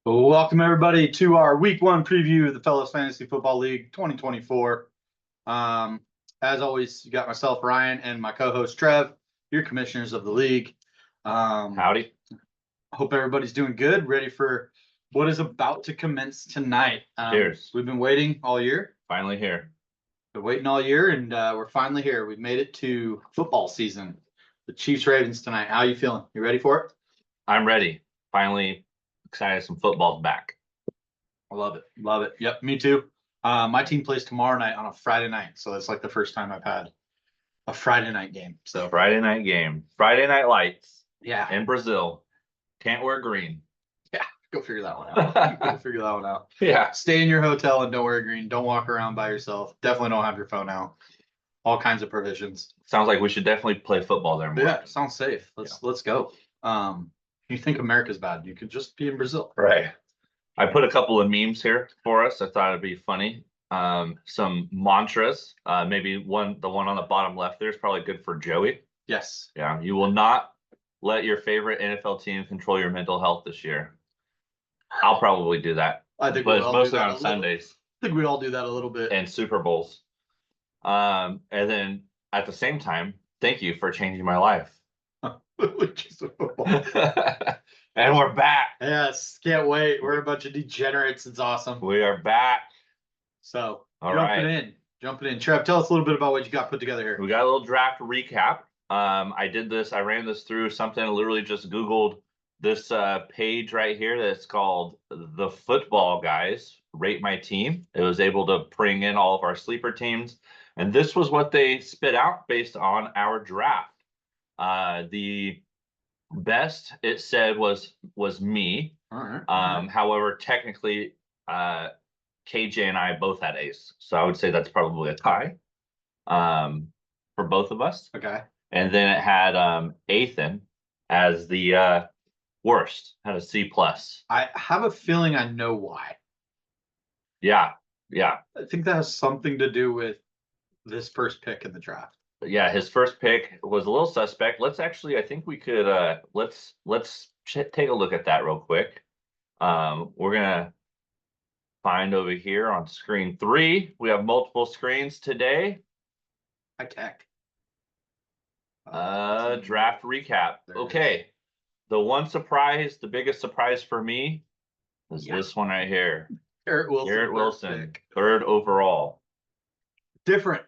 Welcome everybody to our week one preview of the Fellas Fantasy Football League 2024. As always, you got myself, Ryan, and my co-host Trev, your commissioners of the league. Howdy. Hope everybody's doing good, ready for what is about to commence tonight. Cheers. We've been waiting all year. Finally here. Been waiting all year, and we're finally here. We've made it to football season. The Chiefs Ravens tonight. How are you feeling? You ready for it? I'm ready. Finally excited some football's back. I love it. Love it. Yep, me too. My team plays tomorrow night on a Friday night. So it's like the first time I've had a Friday night game. So Friday night game. Friday night lights. Yeah. In Brazil. Can't wear green. Yeah. Go figure that one out. Go figure that one out. Yeah. Stay in your hotel and don't wear green. Don't walk around by yourself. Definitely don't have your phone out. All kinds of provisions. Sounds like we should definitely play football there more. Yeah, sounds safe. Let's go. You think America's bad, you could just be in Brazil. Right. I put a couple of memes here for us. I thought it'd be funny. Some mantras. Maybe the one on the bottom left there is probably good for Joey. Yes. Yeah. You will not let your favorite NFL team control your mental health this year. I'll probably do that. I think but it's mostly on Sundays. I think we all do that a little bit. And Super Bowls. And then at the same time, thank you for changing my life. And we're back. Yes, can't wait. We're a bunch of degenerates. It's awesome. We are back. So jumping in. Trev, tell us a little bit about what you got put together here. We got a little draft recap. I ran this through something. I literally just Googled this page right here that's called The Football Guys Rate My Team. It was able to bring in all of our sleeper teams. And this was what they spit out based on our draft. The best it said was me. All right. However, technically, KJ and I both had ace, so I would say that's probably a tie for both of us. Okay. And then it had Ethan as the worst, had a C plus. I have a feeling I know why. Yeah. I think that has something to do with this first pick in the draft. Yeah, his first pick was a little suspect. Let's actually, I think we could let's take a look at that real quick. We're gonna find over here on screen 3. We have multiple screens today. High tech. Draft recap. Okay. The biggest surprise for me is this one right here. Garrett Wilson, third overall. Different.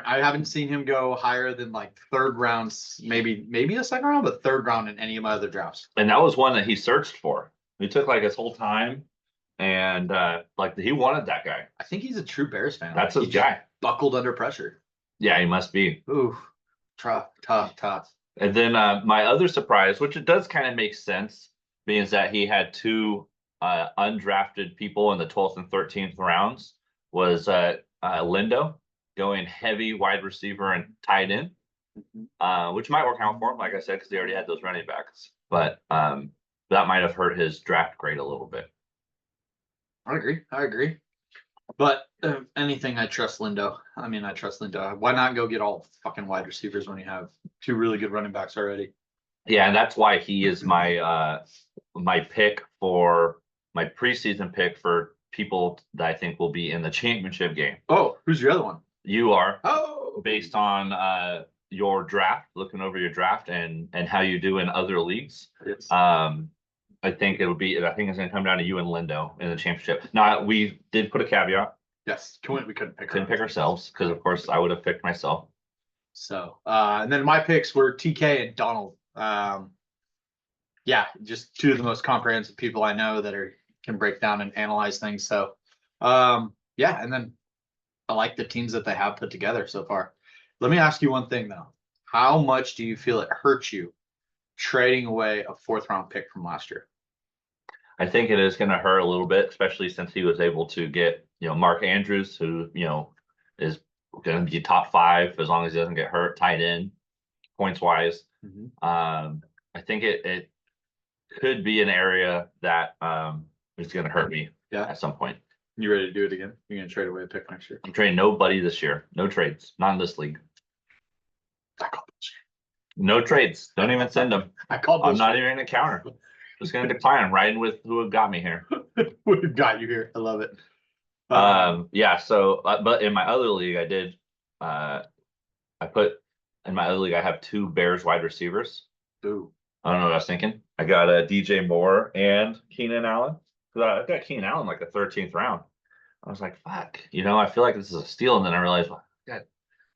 I haven't seen him go higher than like third rounds, maybe a second round, but third round in any of my other drafts. And that was one that he searched for. He took like his whole time, and he wanted that guy. I think he's a true Bears fan. That's his guy. Buckled under pressure. Yeah, he must be. Ooh, tough. And then my other surprise, which it does kind of make sense, being that he had 2 undrafted people in the 12th and 13th rounds, was Lindo. Going heavy wide receiver and tight end, which might work out for him, like I said, because they already had those running backs. But that might have hurt his draft grade a little bit. I agree. But anything, I trust Lindo. I trust Lindo. Why not go get all fucking wide receivers when you have 2 really good running backs already? Yeah, and that's why he is my my pick for my preseason pick for people that I think will be in the championship game. Oh, who's your other one? You are. Oh, based on your draft, looking over your draft and how you do in other leagues. Yes. I think it's going to come down to you and Lindo in the championship. Now, we did put a caveat. Yes. We couldn't pick ourselves because, of course, I would have picked myself. So, and then my picks were TK and Donald. Yeah, just 2 of the most comprehensive people I know that can break down and analyze things. So, yeah, and then I like the teams that they have put together so far. Let me ask you one thing, though. How much do you feel it hurts you trading away a 4th round pick from last year? I think it is going to hurt a little bit, especially since he was able to get, Mark Andrews, who, is going to be top 5 as long as he doesn't get hurt, tight end, points wise. Mm-hmm. I think it could be an area that is going to hurt me at some point. You ready to do it again? You're going to trade away a pick next year? I'm trading nobody this year. No trades. Not in this league. No trades. Don't even send them. I called I'm not bullshit. even gonna counter. Just gonna decline. I'm riding with who got me here. We've got you here. I love it. Yeah. So, but in my other league, I put in my other league, I have 2 Bears wide receivers. Ooh. I don't know what I was thinking. I got a DJ Moore and Keenan Allen. Because I got Keenan Allen like the 13th round. I was like, fuck, I feel like this is a steal. And then I realized, well, I got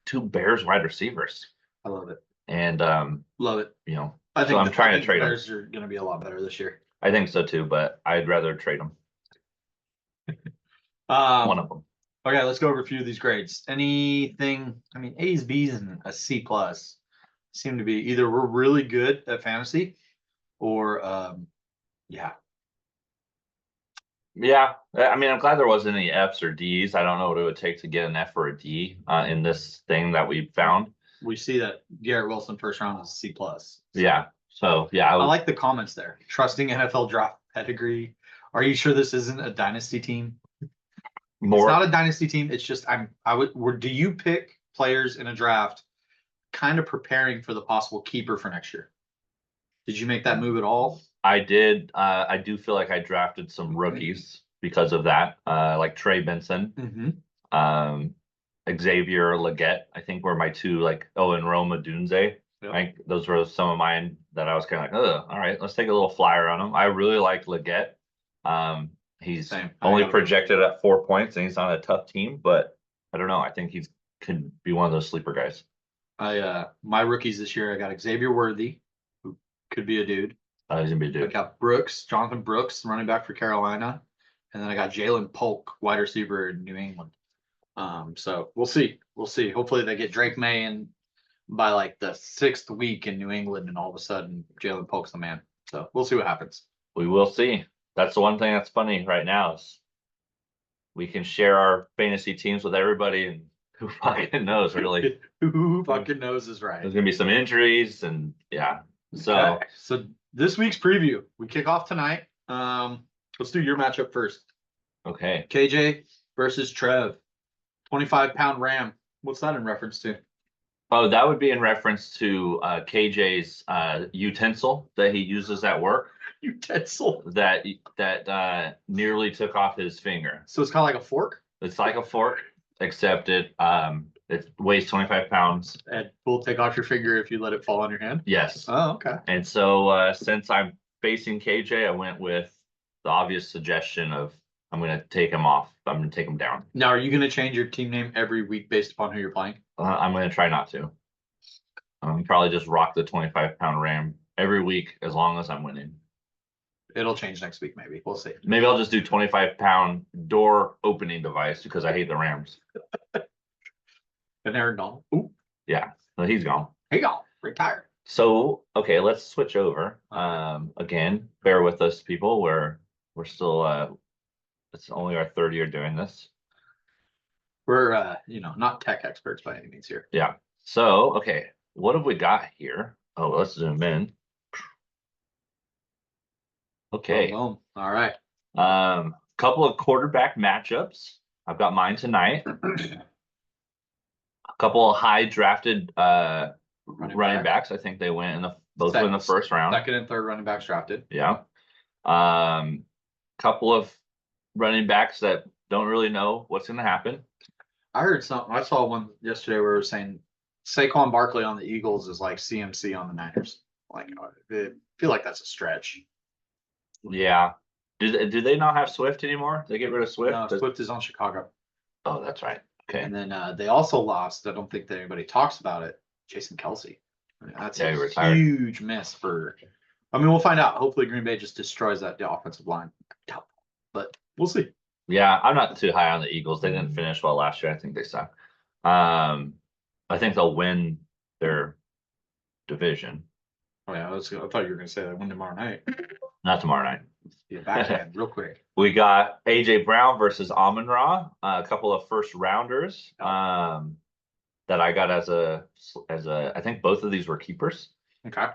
2 Bears wide receivers. I love it. And love it. I think I'm trying to trade the them. Bears are going to be a lot better this year. I think so too, but I'd rather trade them. One of them. Okay, let's go over a few of these grades. Anything? I mean, A's, B's, and a C plus seem to be either we're really good at fantasy, or yeah. Yeah, I mean, I'm glad there wasn't any F's or D's. I don't know what it would take to get an F or a D in this thing that we found. We see that Garrett Wilson first round is a C plus. Yeah. So yeah, I like the comments there. Trusting NFL draft pedigree. Are you sure this isn't a dynasty team? more. It's not a dynasty team. It's just do you pick players in a draft kind of preparing for the possible keeper for next year? Did you make that move at all? I did. I do feel like I drafted some rookies because of that, like Trey Benson, Xavier Legette. I think were my 2, and Roma Dunze. Yep. Like those were some of mine that I was kind of like, oh, all right, let's take a little flyer on them. I really like Legette. He's only projected at 4 points, and he's on a tough team, but I don't know. I think he's could be one of those sleeper guys. My rookies this year, I got Xavier Worthy, who could be a dude. He's gonna be a dude. I got Jonathan Brooks, running back for Carolina, and then I got Jalen Polk, wide receiver in New England. So we'll see. Hopefully they get Drake May in by like the 6th week in New England, and all of a sudden Jalen Polk's the man. So we'll see what happens. We will see. That's the one thing that's funny right now is we can share our fantasy teams with everybody, and who fucking knows, really. Who fucking knows is right. There's gonna be some injuries, and yeah. So okay. So this week's preview, we kick off tonight. Let's do your matchup first. Okay. KJ versus Trev, 25-pound Ram. What's that in reference to? Oh, that would be in reference to KJ's utensil that he uses at work. Utensil that nearly took off his finger. So it's kind of like a fork. It's like a fork, except it weighs 25 pounds. And will take off your finger if you let it fall on your hand. Yes. Oh, okay. And so since I'm facing KJ, I went with the obvious suggestion of I'm going to take him off. I'm going to take him down. Now, are you going to change your team name every week based upon who you're playing? I'm going to try not to. Probably just rock the 25-pound Ram every week as long as I'm winning. It'll change next week, maybe. We'll see. Maybe I'll just do 25-pound door opening device because I hate the Rams. And Aaron Donald. Ooh. Yeah, so he's gone. He gone. Retired. So, okay, let's switch over. Again, bear with us, people. We're still it's only our 3rd year doing this. We're not tech experts by any means here. Yeah. So, okay, what have we got here? Oh, let's zoom in. Okay. All right. Couple of quarterback matchups. I've got mine tonight. A couple of high drafted running backs. I think they went in both in the first round. 2nd and 3rd running backs drafted. Yeah. Couple of running backs that don't really know what's going to happen. I heard something. I saw one yesterday where it was saying Saquon Barkley on the Eagles is like CMC on the Niners. Like, I feel like that's a stretch. Yeah. Do they not have Swift anymore? They get rid of Swift? No, Swift is on Chicago. Oh, that's right. Okay. And then they also lost. I don't think that anybody talks about it. Jason Kelsey. I mean, that's a huge miss for. I mean, we'll find out. Hopefully, Green Bay just destroys that offensive line. But we'll see. Yeah, I'm not too high on the Eagles. They didn't finish well last year. I think they suck. I think they'll win their division. Oh yeah, I thought you were going to say they win tomorrow night. Not tomorrow night. Yeah, backhand, real quick. We got AJ Brown versus Amon Ra, a couple of first rounders that I got as a. I think both of these were keepers. Okay.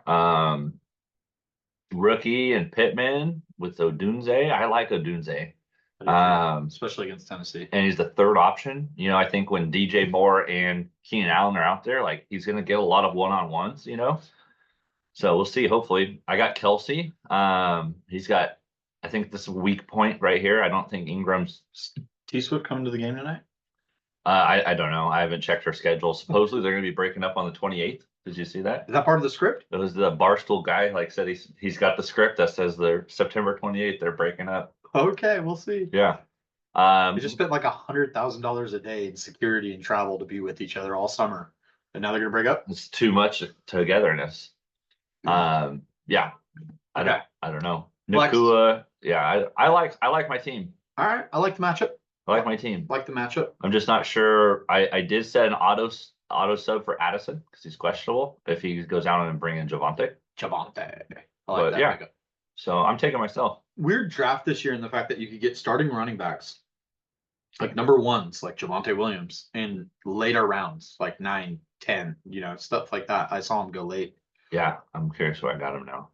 Rookie and Pittman with Odunze. I like Odunze. Especially against Tennessee. And he's the third option. You know, I think when DJ Moore and Keenan Allen are out there, like he's going to get a lot of one-on-ones, you know? So we'll see. Hopefully I got Kelsey. He's got, I think this is a weak point right here. I don't think Ingram's, T-Swift coming to the game tonight? I don't know. I haven't checked her schedule. Supposedly they're going to be breaking up on the 28th. Did you see that? Is that part of the script? It was the Barstool guy, like said he's got the script that says they're September 28th, they're breaking up. Okay, we'll see. Yeah. They just spent like $100,000 a day in security and travel to be with each other all summer. And now they're gonna break up? It's too much togetherness. Yeah. I Okay. don't know. Flex. Nakua, yeah, I like my team. All right, I like the matchup. I like my team. Like the matchup. I'm just not sure. I did set an auto sub for Addison because he's questionable if he goes down and bring in Javante. Javante. I like But that. yeah. Pickup. So I'm taking myself. Weird draft this year in the fact that you could get starting running backs, like number ones, like Javante Williams, in later rounds, like 9, 10, you know, stuff like that. I saw him go late. Yeah, I'm curious where I got him now.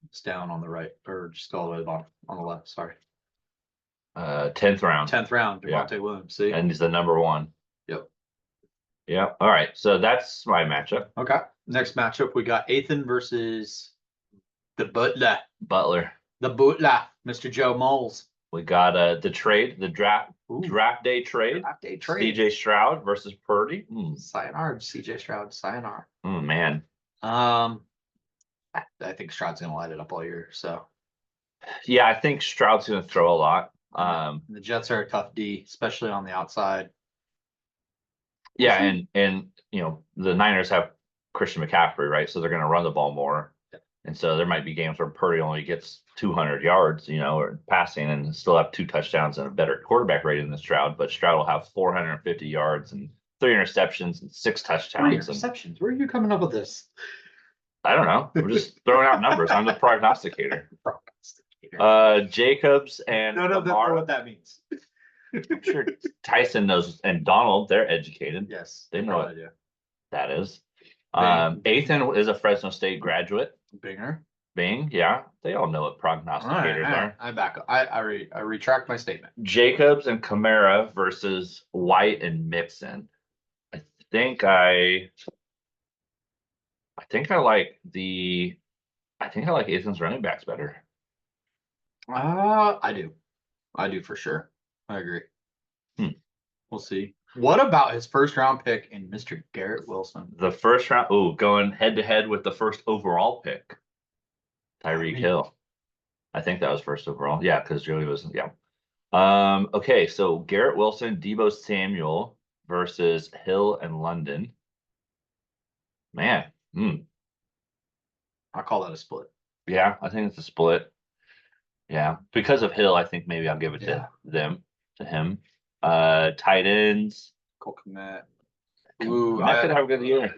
It's down on the right, or just all the way on the left. Sorry. 10th round. 10th round, Yeah. Javante Williams. See? And he's the number one. Yep. Yeah. All right. So that's my matchup. Okay. Next matchup, we got Ethan versus the Butler. Butler. The Butler, Mr. Joe Moles. We got the draft day trade. Draft day trade. CJ Stroud versus Purdy. Sayonara, CJ Stroud. Sayonara. Man. I think Stroud's gonna light it up all year. So Yeah, I think Stroud's gonna throw a lot. the Jets are a tough D, especially on the outside. Yeah, and you know, the Niners have Christian McCaffrey, right? So they're gonna run the ball more. Yeah. And so there might be games where Purdy only gets 200 yards, you know, or passing and still have 2 touchdowns and a better quarterback rating than Stroud, but Stroud will have 450 yards and 3 interceptions and 6 touchdowns. 3 interceptions. Where are you coming up with this? I don't know. We're just throwing out numbers. I'm the prognosticator. Jacobs and No, that's Kamara. not what that means. I'm sure Tyson knows, and Donald, they're educated. Yes, They know what idea. that is. Bing. Ethan is a Fresno State graduate. Binger. Bing, yeah. They all know what prognosticators are. I back up. I retract my statement. Jacobs and Kamara versus White and Mixon. I think I like Ethan's running backs better. I do for sure. I agree. We'll see. What about his first round pick in Mr. Garrett Wilson? The first round, going head to head with the first overall pick, Tyreek Hill. I think that was first overall. Yeah, because Joey was, yeah. Okay, so Garrett Wilson, Deebo Samuel versus Hill and London. Man, I call that a split. yeah, I think it's a split. Yeah, because of Hill, I think maybe I'll give it to him. Tight ends. Cole Kmet. I could have a good year.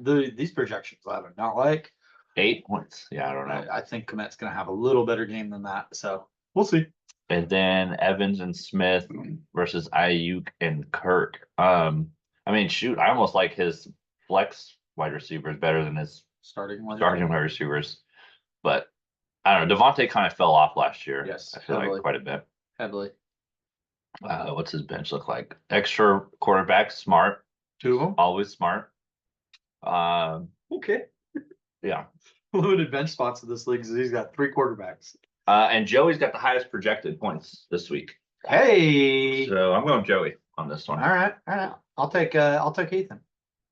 These projections I do not like. 8 points. Yeah, I don't know. I think Kmet's gonna have a little better game than that. So we'll see. And then Evans and Smith versus Ayuk and Kirk. I mean, shoot, I almost like his flex wide receivers better than his starting wide receivers. But I don't know. Devontae kind of fell off last year. Yes, I feel like quite a bit. Heavily. What's his bench look like? Extra quarterback, smart. 2 of them. Always smart. Okay. Yeah. Limited bench spots in this league because he's got 3 quarterbacks. And Joey's got the highest projected points this week. Hey. So I'm going Joey on this one. All right. I'll take Ethan.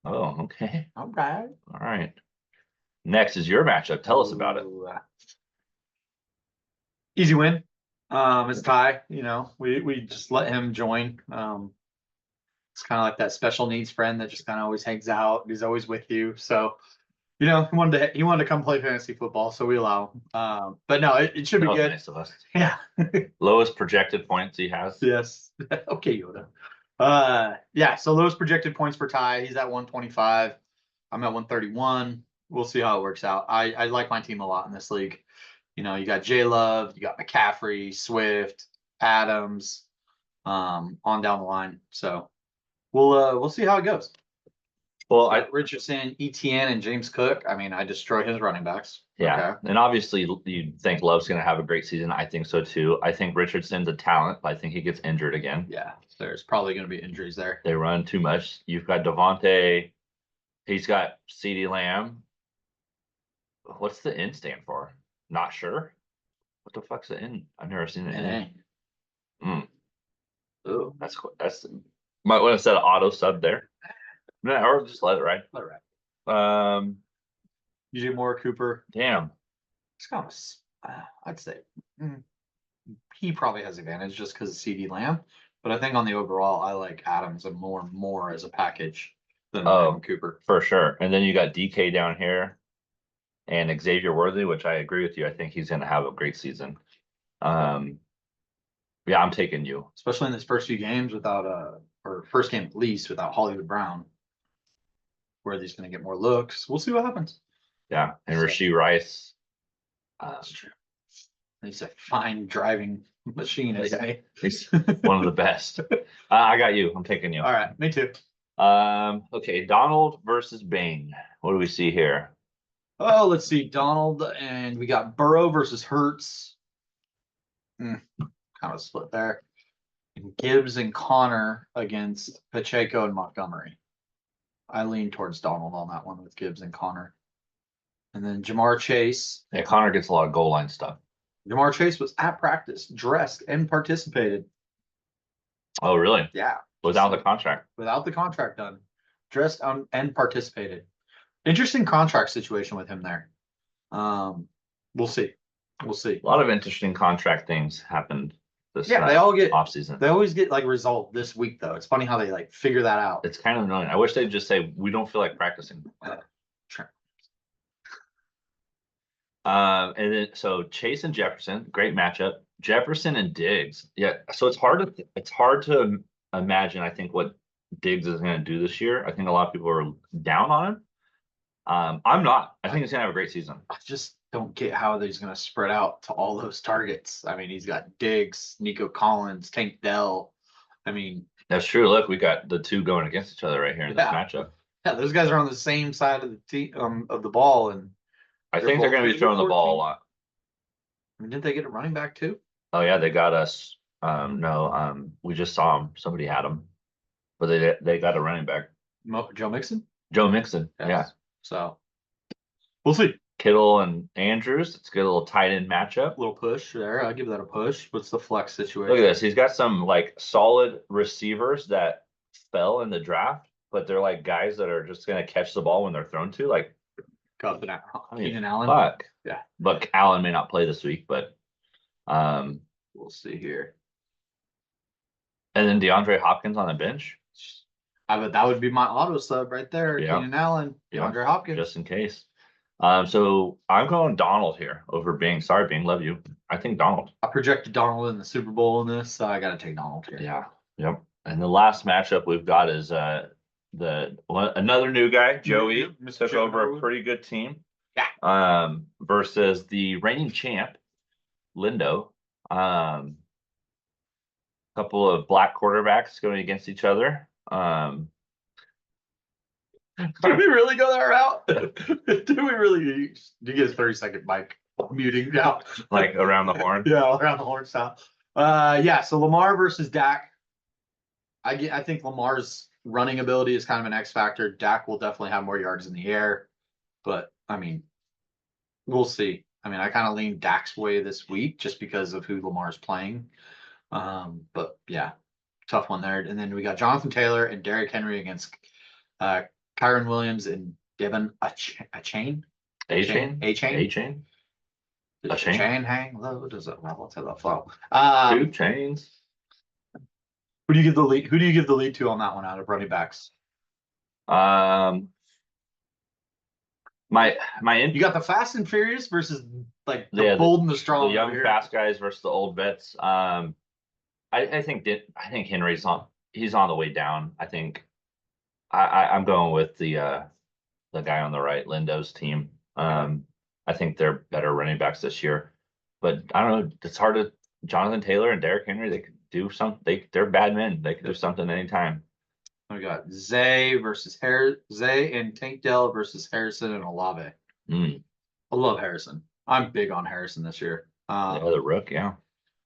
Oh, okay. All right. All right. Next is your matchup. Tell us about it. Easy win. It's Ty. You know, we just let him join. It's kind of like that special needs friend that just kind of always hangs out. He's always with you. So, you know, he wanted to come play fantasy football, so we allow him. But no, it should be good. Nice of us. Yeah. Lowest projected points he has. Yes. Okay, Yoda. Yeah. So lowest projected points for Ty. He's at 125. I'm at 131. We'll see how it works out. I like my team a lot in this league. You know, you got J Love, you got McCaffrey, Swift, Adams, on down the line. So we'll see how it goes. Well, Richardson, ETN, and James Cook. I mean, I destroy his running backs. Yeah, Okay. and obviously you think Love's going to have a great season. I think so too. I think Richardson's a talent, but I think he gets injured again. Yeah, there's probably going to be injuries there. They run too much. You've got Devontae. He's got CeeDee Lamb. What's the N stand for? Not sure. What the fuck's the N? I've never seen the N. Mm, Ooh, that's might want to set an auto sub there. No, or just let it ride. all right. Um, DJ Moore, Cooper. damn. It's kind of, I'd say mm, he probably has advantage just because of CD Lamb. But I think on the overall, I like Adams and more as a package than Lamb and Cooper. For sure. And then you got DK down here and Xavier Worthy, which I agree with you. I think he's going to have a great season. Yeah, I'm taking you. Especially in his first few games without or first game at least without Hollywood Brown. Where he's going to get more looks. We'll see what happens. Yeah, and So- Rashee Rice. That's true. He's a fine driving machine, isn't he? He's one of the best. I got you. I'm taking you. All right, me too. Okay, Donald versus Bing. What do we see here? Oh, let's see. Donald and we got Burrow versus Hertz. Kind of split there. And Gibbs and Connor against Pacheco and Montgomery. I lean towards Donald on that one with Gibbs and Connor. And then Jamar Chase. Yeah, Connor gets a lot of goal line stuff. Jamar Chase was at practice, dressed, and participated. Oh, really? Yeah. Without the contract. Without the contract done. Dressed and participated. Interesting contract situation with him there. We'll see. We'll see. A lot of interesting contract things happened this Yeah, they all get off season. They always get like resolved this week though. It's funny how they like figure that out. It's kind of annoying. I wish they'd just say we don't feel like practicing. And then so Chase and Jefferson, great matchup. Jefferson and Diggs, yeah. So it's hard to imagine. I think what Diggs is going to do this year. I think a lot of people are down on him. I'm not. I think he's going to have a great season. I just don't get how he's going to spread out to all those targets. I mean, he's got Diggs, Nico Collins, Tank Dell. I mean, that's true. Look, we got the two going against each other right here in this matchup. Yeah, those guys are on the same side of the team of the ball, and I think they're going to be throwing the ball a lot. I mean, didn't they get a running back too? Oh yeah, they got us. No, we just saw them. Somebody had them, but they got a running back. Joe Mixon. Joe Mixon. Yes. Yeah. So we'll see. Kittle and Andrews. It's a good little tight end matchup. Little push there. I'll give that a push. What's the flex situation? Look at this. He's got some like solid receivers that fell in the draft, but they're like guys that are just going to catch the ball when they're thrown to. Like Keenan Allen. Fuck. Yeah. But Allen may not play this week, but we'll see here. And then DeAndre Hopkins on the bench. But that would be my auto sub right there. Yeah. Keenan Allen, DeAndre Hopkins. Just in case. So I'm going Donald here over Bing. Sorry, Bing, love you. I think Donald. I projected Donald in the Super Bowl in this, so I got to take Donald here. Yeah. Yep. And the last matchup we've got is another new guy, Joey, took over a pretty good team. Yeah. Versus the reigning champ, Lindo. Couple of black quarterbacks going against each other. Did we really go that route? Did we really? Do you get a 30-second mic muting now? Like around the horn? Yeah, around the horn style. Yeah, so Lamar versus Dak. I think Lamar's running ability is kind of an X factor. Dak will definitely have more yards in the air. But, I mean, we'll see. I mean, I kind of lean Dak's way this week just because of who Lamar's playing. But, yeah, tough one there. And then we got Jonathan Taylor and Derrick Henry against Kyron Williams and Devin A-Chain. A-Chain hang low. Does it? Well, let's have that flow. 2 chains. Who do you give the lead? Who do you give the lead to on that one out of running backs? My You got the fast and furious versus like the bold and the strong. The young fast guys versus the old vets. I think Henry's he's on the way down. I think I'm going with the guy on the right, Lindo's team. I think they're better running backs this year, but I don't know. It's hard to Jonathan Taylor and Derrick Henry. They could do something. They're bad men. They could do something anytime. We got Zay and Tank Dell versus Harrison and Olave. I love Harrison. I'm big on Harrison this year. The other rook, yeah.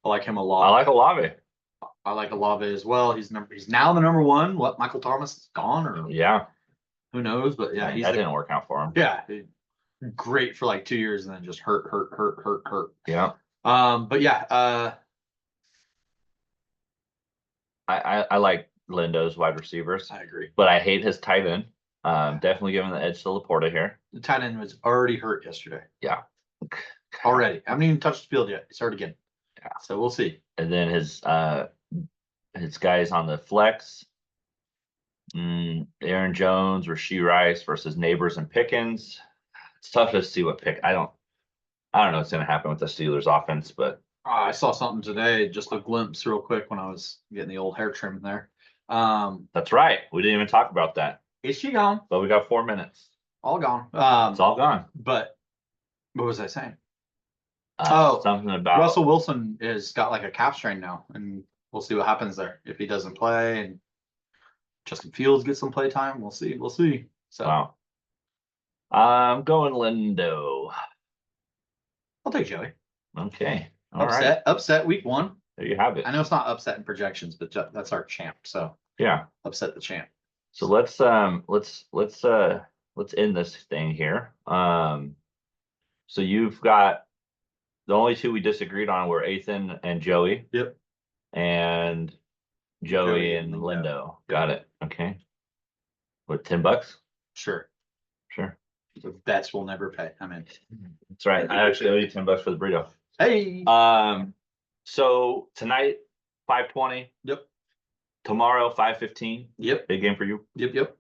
I like him a I lot. like Olave. I like Olave as well. He's now the number one. What, Michael Thomas is gone or Yeah, who knows? But yeah, that didn't work out for him. yeah, great for like 2 years and then just hurt. Yeah, But yeah, I like Lindo's wide receivers, I agree. but I hate his tight end. Definitely giving the edge to Laporta here. The tight end was already hurt yesterday. Yeah, Already. I haven't even touched the field yet. It's hurt again. Yeah. So we'll see. And then his guys on the flex. Aaron Jones, Rashee Rice versus Neighbors and Pickens. It's tough to see what pick. I don't know what's going to happen with the Steelers offense, but I saw something today, just a glimpse real quick when I was getting the old hair trim there. that's right. We didn't even talk about that, Is she gone? but we got 4 minutes. All gone. It's all gone. But what was I saying? Something about Russell Wilson is got like a calf strain now, and we'll see what happens there if he doesn't play and Justin Fields gets some play time. We'll see. We'll see. So Wow. I'm going Lindo. I'll take Joey. Okay. All right. Upset week 1. There you have it. I know it's not upset in projections, but that's our champ. So Yeah. upset the champ. So let's end this thing here. So you've got the only 2 we disagreed on were Ethan and Joey. Yep. And Joey and Lindo. Got it. Okay. What, $10? Sure. Sure. The bets will never pay. I'm in. That's right. I actually owe you $10 for the burrito. Hey. So tonight, 5:20. Yep. Tomorrow, 5:15. Yep. Big game for you. Yep.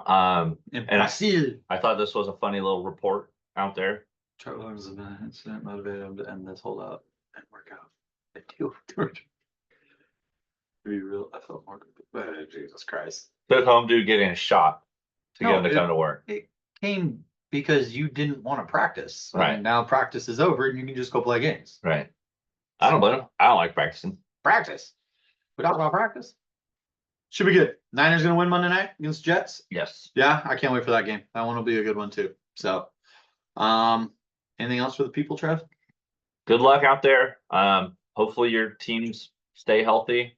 And Brazil. I thought this was a funny little report out there. Trevor Lawrence is an incident motivated him to end this holdout and work out. They deal with Georgia. To be real, I felt more. Jesus Christ. Took home dude getting a shot to get No, him to come to work. It came because you didn't want to practice. Right. And now practice is over and you can just go play games. Right. I don't blame him. I don't like practicing. Practice. We talk about practice. Should be good. Niners gonna win Monday night against Jets. Yes. Yeah, I can't wait for that game. That one will be a good one too. So, anything else for the people, Trev? Good luck out there. Hopefully your teams stay healthy.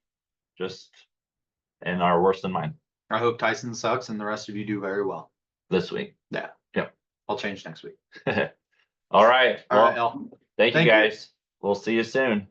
And are worse than mine I hope Tyson sucks and the rest of you do very well this week. Yeah. Yep. I'll change next week. All right. All right, Well, El. thank you Thank you. guys. We'll see you soon.